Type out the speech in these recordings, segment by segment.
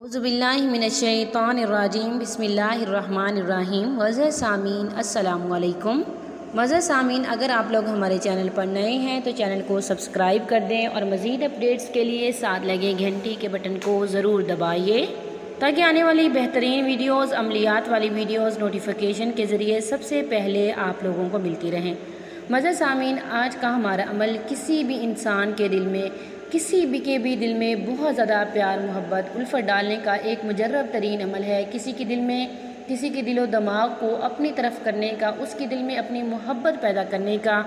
औज़ुबिल्लाहिमिनश्शैतानिर्रजीम बिस्मिल्लाहिर्रहमानिर्रहीम। वज़ सामीन अस्सलामु अलैकुम। वज़ सामीन, अगर आप लोग हमारे चैनल पर नए हैं तो चैनल को सब्सक्राइब कर दें और मज़ीद अपडेट्स के लिए साथ लगे घंटी के बटन को ज़रूर दबाइए ताकि आने वाली बेहतरीन वीडियोज़, अमलियात वाली वीडियोज़ नोटिफिकेशन के ज़रिए सबसे पहले आप लोगों को मिलती रहें। मज़ा सामीन, आज का हमारा अमल किसी भी इंसान के दिल में, किसी भी के भी दिल में बहुत ज़्यादा प्यार, मोहब्बत, उल्फत डालने का एक मुजर्रब तरीन अमल है। किसी के दिल में, किसी के दिलो दिमाग को अपनी तरफ करने का, उसके दिल में अपनी मोहब्बत पैदा करने का,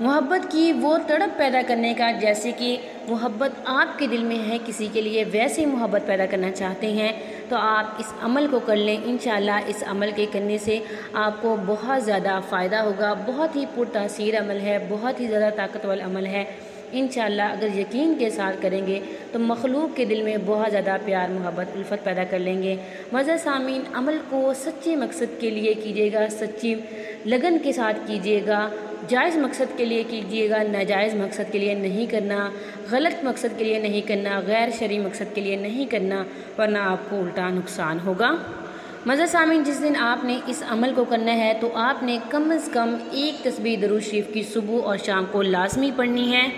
मोहब्बत की वो तड़प पैदा करने का जैसे कि मोहब्बत आपके दिल में है किसी के लिए, वैसे ही मोहब्बत पैदा करना चाहते हैं तो आप इस अमल को कर लें। इंशाअल्लाह इस अमल के करने से आपको बहुत ज़्यादा फ़ायदा होगा। बहुत ही पुरतासीर अमल है, बहुत ही ज़्यादा ताकतवर अमल है। इंशाअल्लाह अगर यकीन के साथ करेंगे तो मखलूक के दिल में बहुत ज़्यादा प्यार, मोहब्बत, उल्फत पैदा कर लेंगे। मज़ा सामीन, अमल को सच्चे मकसद के लिए कीजिएगा, सच्ची लगन के साथ कीजिएगा, जायज़ मकसद के लिए कीजिएगा, नाजायज़ मकसद के लिए नहीं करना, गलत मकसद के लिए नहीं करना, गैर शरई मकसद के लिए नहीं करना, वरना आपको उल्टा नुकसान होगा। मज़ा सामीन, जिस दिन आपने इस अमल को करना है तो आपने कम से कम एक तस्बीह दरूद शरीफ की सुबह और शाम को लाजमी पढ़नी है,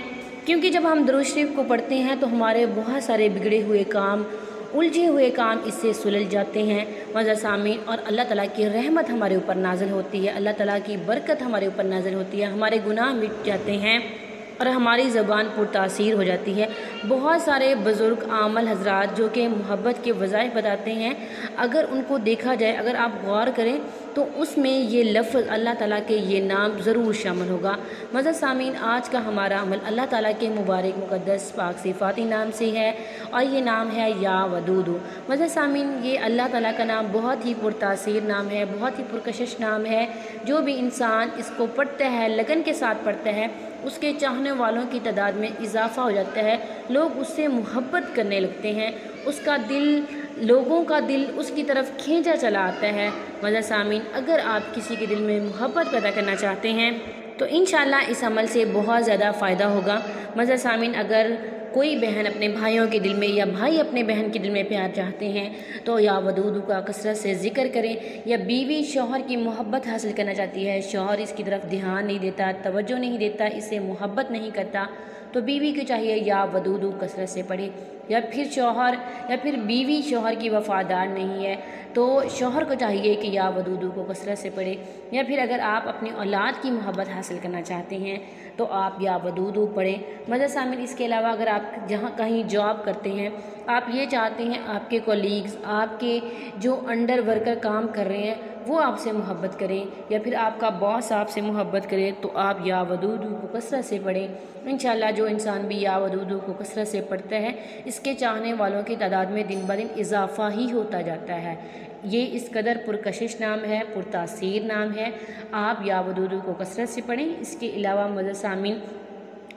क्योंकि जब हम दरूद शरीफ को पढ़ते हैं तो हमारे बहुत सारे बिगड़े हुए काम, उलझे हुए काम इससे सुलझ जाते हैं। मज़ा सामीन, और अल्लाह ताला की रहमत हमारे ऊपर नाज़िल होती है, अल्लाह ताला की बरकत हमारे ऊपर नाज़िल होती है, हमारे गुनाह मिट जाते हैं और हमारी ज़बान पुरतासीर हो जाती है। बहुत सारे बुज़ुर्ग आमल हज़रात जो कि मोहब्बत के वज़ाइफ बताते हैं, अगर उनको देखा जाए, अगर आप गौर करें तो उसमें ये लफ्ज़ अल्लाह ताला के ये नाम ज़रूर शामिल होगा। मज़ा सामीन, आज का हमारा अमल अल्लाह ताला के मुबारक मुक़द्दस पाक सिफ़ाती नाम से है और ये नाम है या वदूदु। मज़ा सामीन, ये अल्लाह ताला का नाम बहुत ही पुरतासीर नाम है, बहुत ही पुरकशिश नाम है। जो भी इंसान इसको पढ़ता है, लगन के साथ पढ़ता है, उसके चाहने वालों की तादाद में इजाफ़ा हो जाता है, लोग उससे मोहब्बत करने लगते हैं, उसका दिल, लोगों का दिल उसकी तरफ खींचा चला आता है। मज़ा सामीन, अगर आप किसी के दिल में मोहब्बत पैदा करना चाहते हैं तो इंशाअल्लाह इस अमल से बहुत ज़्यादा फ़ायदा होगा। मज़ा सामीन, अगर कोई बहन अपने भाइयों के दिल में या भाई अपने बहन के दिल में प्यार चाहते हैं तो या वदूदु का कसरत से ज़िक्र करें। या बीवी शौहर की मोहब्बत हासिल करना चाहती है, शौहर इसकी तरफ ध्यान नहीं देता, तवज्जो नहीं देता, इससे मोहब्बत नहीं करता, तो बीवी को चाहिए या वदूदु कसरत से पढ़े। या फिर शौहर या फिर बीवी शौहर की वफ़ादार नहीं है तो शौहर को चाहिए कि या वदूदु को कसरत से पढ़े। या फिर अगर आप अपनी औलाद की मोहब्बत हासिल करना चाहते हैं तो आप या वदूदु पढ़ें। मज़ा सामीन, इसके अलावा अगर आप जहाँ कहीं जॉब करते हैं, आप ये चाहते हैं आपके कोलीग्स, आपके जो अंडर वर्कर काम कर रहे हैं वो आपसे मोहब्बत करें, या फिर आपका बॉस आपसे मोहब्बत करे, तो आप या वदूदु को कसरत से पढ़ें। इंशाअल्लाह जो इंसान भी या वदूदु को कसरत से पढ़ता है, इसके चाहने वालों की तादाद में दिन ब दिन इजाफ़ा ही होता जाता है। ये इस कदर पुरकशिश नाम है, पुरतासीर नाम है। आप या वदूदु को कसरत से पढ़ें। इसके अलावा मज़ा सामीन,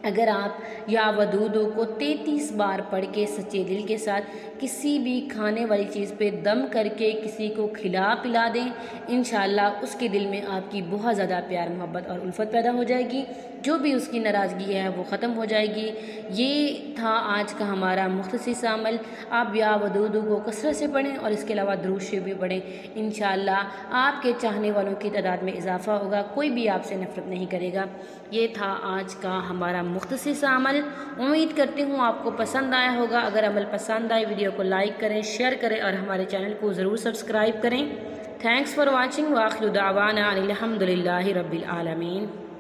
अगर आप या वदूदु को 33 बार पढ़ के सच्चे दिल के साथ किसी भी खाने वाली चीज़ पे दम करके किसी को खिला पिला दें, इंशाअल्लाह उसके दिल में आपकी बहुत ज़्यादा प्यार, मोहब्बत और उल्फत पैदा हो जाएगी। जो भी उसकी नाराज़गी है वो ख़त्म हो जाएगी। ये था आज का हमारा मुख्तसर सा अमल। आप या वदूदु को कसरत से पढ़ें और इसके अलावा दरूद शरीफ भी पढ़ें। इंशाअल्लाह आपके चाहने वालों की तादाद में इजाफ़ा होगा, कोई भी आपसे नफ़रत नहीं करेगा। ये था आज का हमारा मुख्तसर सा अमल। उम्मीद करती हूँ आपको पसंद आया होगा। अगर अमल पसंद आए वीडियो को लाइक करें, शेयर करें और हमारे चैनल को ज़रूर सब्सक्राइब करें। Thanks for watching. व आखिर दावाना अनिल हम्दुलिल्लाहि रब्बिल आलमीन।